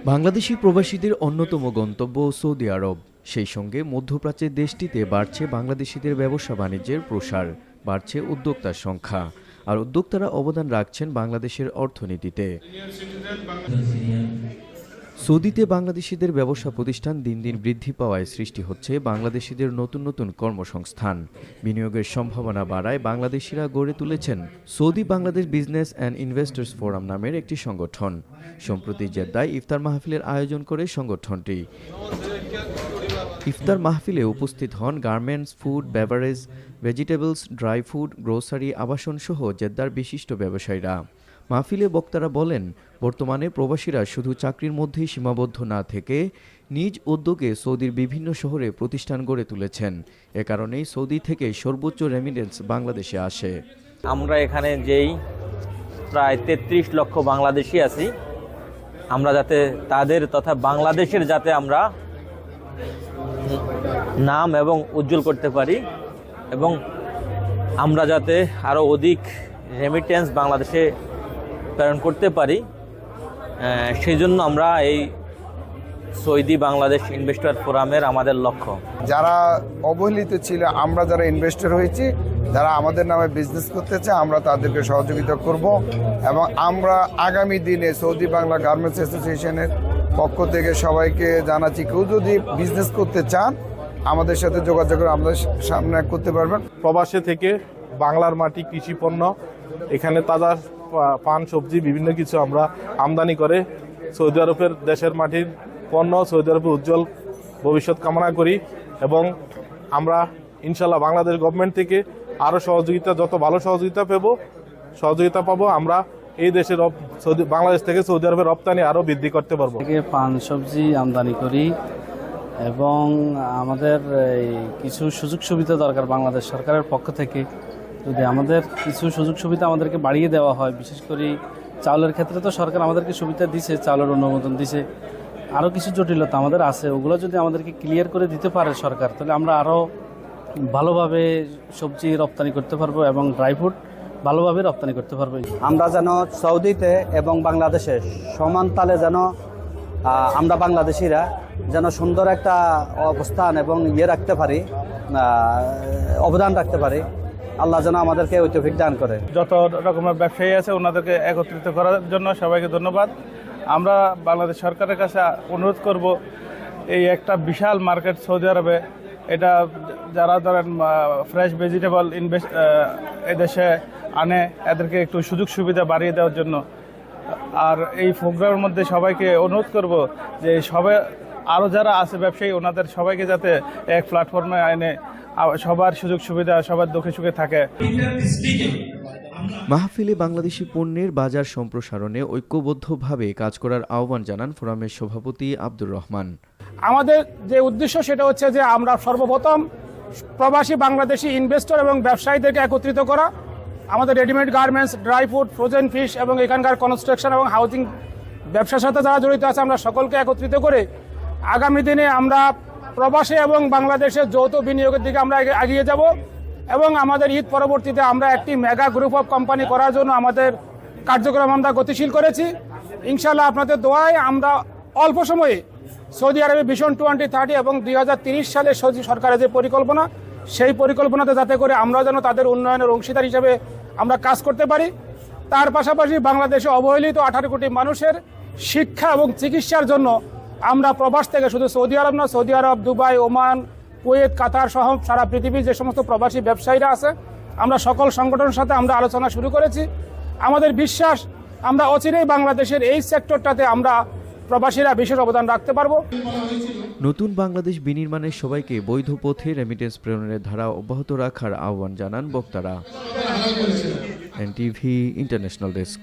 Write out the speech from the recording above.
বাংলাদেশি প্রবাসীদের অন্যতম গন্তব্য সৌদি আরব। সেই সঙ্গে মধ্যপ্রাচ্যের দেশটিতে বাড়ছে বাংলাদেশিদের ব্যবসা বাণিজ্যের প্রসার, বাড়ছে উদ্যোক্তার সংখ্যা, আর উদ্যোক্তারা অবদান রাখছেন বাংলাদেশের অর্থনীতিতে। সৌদিতে বাংলাদেশিদের ব্যবসা প্রতিষ্ঠান দিন দিন বৃদ্ধি পাওয়ায় সৃষ্টি হচ্ছে বাংলাদেশিদের নতুন নতুন কর্মসংস্থান। বিনিয়োগের সম্ভাবনা বাড়ায় বাংলাদেশিরা গড়ে তুলেছেন Saudi Bangladesh business and investors forum নামের একটি সংগঠন। সম্প্রতি জেদ্দায় ইফতার মাহফিলের আয়োজন করে সংগঠনটি। ইফতার মাহফিলে উপস্থিত হন garments, food, beverage, vegetables, dry food, grocery, আবাসন সহ জেদ্দার বিশিষ্ট ব্যবসায়ীরা। মাহফিলে বক্তারা বলেন, বর্তমানে প্রবাসীরা শুধু চাকরির মধ্যেই সীমাবদ্ধ না থেকে নিজ উদ্যোগে সৌদির বিভিন্ন শহরে প্রতিষ্ঠান গড়ে তুলেছেন। এ কারণেই সৌদি থেকে সর্বোচ্চ রেমিটেন্স বাংলাদেশে আসে। আমরা এখানে যেই প্রায় 33 লক্ষ বাংলাদেশি আছি, আমরা যাতে তাদের তথা বাংলাদেশের যাতে আমরা নাম এবং উজ্জ্বল করতে পারি এবং আমরা যাতে আরও অধিক রেমিটেন্স বাংলাদেশে প্রেরণ করতে পারি, সেই জন্য আমরা এই সৌদি বাংলাদেশ ইনভেস্টর ফোরামের আমাদের লক্ষ্য। যারা অবহেলিত ছিল, আমরা যারা ইনভেস্টর হয়েছি, যারা আমাদের নামে বিজনেস করতে চায়, আমরা তাদেরকে সহযোগিতা করব এবং আমরা আগামী দিনে সৌদি বাংলা গার্মেন্টস অ্যাসোসিয়েশনের পক্ষ থেকে সবাইকে জানাচ্ছি, কেউ যদি বিজনেস করতে চান আমাদের সাথে যোগাযোগ করে আমাদের সামনে করতে পারবেন। প্রবাসে থেকে বাংলার মাটি, কৃষি পণ্য, এখানে তাজা পান, সবজি, বিভিন্ন কিছু আমরা আমদানি করে সৌদি আরবের দেশের মাটির পণ্য সৌদি আরবের উজ্জ্বল ভবিষ্যৎ কামনা করি এবং আমরা ইনশাল্লাহ বাংলাদেশ গভর্নমেন্ট থেকে আরও সহযোগিতা, যত ভালো সহযোগিতা পাবো আমরা এই দেশের বাংলাদেশ থেকে সৌদি আরবের রপ্তানি আরও বৃদ্ধি করতে পারবো। পান, সবজি আমদানি করি এবং আমাদের কিছু সুযোগ সুবিধা দরকার বাংলাদেশ সরকারের পক্ষ থেকে। যদি আমাদের কিছু সুযোগ সুবিধা আমাদেরকে বাড়িয়ে দেওয়া হয়, বিশেষ করে চাউলের ক্ষেত্রে তো সরকার আমাদেরকে সুবিধা দিছে, চাউলের অনুমোদন দিছে, আরও কিছু জটিলতা আমাদের আছে, ওগুলো যদি আমাদেরকে ক্লিয়ার করে দিতে পারে সরকার, তাহলে আমরা আরও ভালোভাবে সবজি রপ্তানি করতে পারবো এবং ড্রাই ফ্রুট ভালোভাবে রপ্তানি করতে পারবো। আমরা যেন সৌদিতে এবং বাংলাদেশে সমান তালে যেন আমরা বাংলাদেশিরা যেন সুন্দর একটা অবস্থান এবং রাখতে পারি, অবদান রাখতে পারি। আল্লাহ যেন আমাদেরকে ওই তৌফিক দান করে। যত রকমের ব্যবসায়ী আছে ওনাদেরকে একত্রিত করার জন্য সবাইকে ধন্যবাদ। আমরা বাংলাদেশ সরকারের কাছে অনুরোধ করব, এই একটা বিশাল মার্কেট সৌদি আরবে, এটা যারা ধরেন ফ্রেশ ভেজিটেবল এদেশে আনে, এদেরকে একটু সুযোগ সুবিধা বাড়িয়ে দেওয়ার জন্য। আর এই প্রোগ্রামের মধ্যে সবাইকে অনুরোধ করব যে সবাই আরও যারা আছে ব্যবসায়ী, ওনাদের সবাইকে যাতে এক প্ল্যাটফর্মে এনে সবার সুযোগ সুবিধা, সবার দুঃখে সুখে থাকে। মাহফিলে বাংলাদেশি পণ্যের বাজার সম্প্রসারণে ঐক্যবদ্ধভাবে কাজ করার আহ্বান জানান ফোরামের সভাপতি আব্দুর রহমান। আমাদের যে উদ্দেশ্য সেটা হচ্ছে যে আমরা সর্বপ্রথম প্রবাসী বাংলাদেশি ইনভেস্টর এবং ব্যবসায়ীদেরকে একত্রিত করা। আমাদের readymade garments, dry food, frozen fish এবং এখানকার কনস্ট্রাকশন এবং হাউজিং ব্যবসার সাথে যারা জড়িত আছে, আমরা সকলকে একত্রিত করে আগামী দিনে আমরা প্রবাসী এবং বাংলাদেশের যৌথ বিনিয়োগের দিকে আমরা এগিয়ে যাব এবং আমাদের ঈদ পরবর্তীতে আমরা একটি মেগা গ্রুপ অফ কোম্পানি করার জন্য আমাদের কার্যক্রম আমরা গতিশীল করেছি। ইনশাআল্লাহ আপনাদের দোয়ায় আমরা অল্প সময়ে সৌদি আরবে ভিশন 2030 এবং 2030 সালে সৌদি সরকারের যে পরিকল্পনা, সেই পরিকল্পনাতে যাতে করে আমরা যেন তাদের উন্নয়নের অংশীদার হিসেবে আমরা কাজ করতে পারি। তার পাশাপাশি বাংলাদেশে অবহেলিত 18 কোটি মানুষের শিক্ষা এবং চিকিৎসার জন্য আমরা প্রবাস থেকে শুধু সৌদি আরব না, সৌদি আরব, দুবাই, ওমান, কুয়েত, কাতার সহ সারা পৃথিবীর যে সমস্ত প্রবাসী ব্যবসায়ীরা আছে, আমরা সকল সংগঠনের সাথে আমরা আলোচনা শুরু করেছি। আমাদের বিশ্বাস আমরা অচিরেই বাংলাদেশের এই সেক্টরটাতে আমরা প্রবাসীরা বিশেষ অবদান রাখতে পারবো। নতুন বাংলাদেশ বিনির্মাণের সবাইকে বৈধ পথে রেমিটেন্স প্রেরণের ধারা অব্যাহত রাখার আহ্বান জানান বক্তারা। NTV international desk.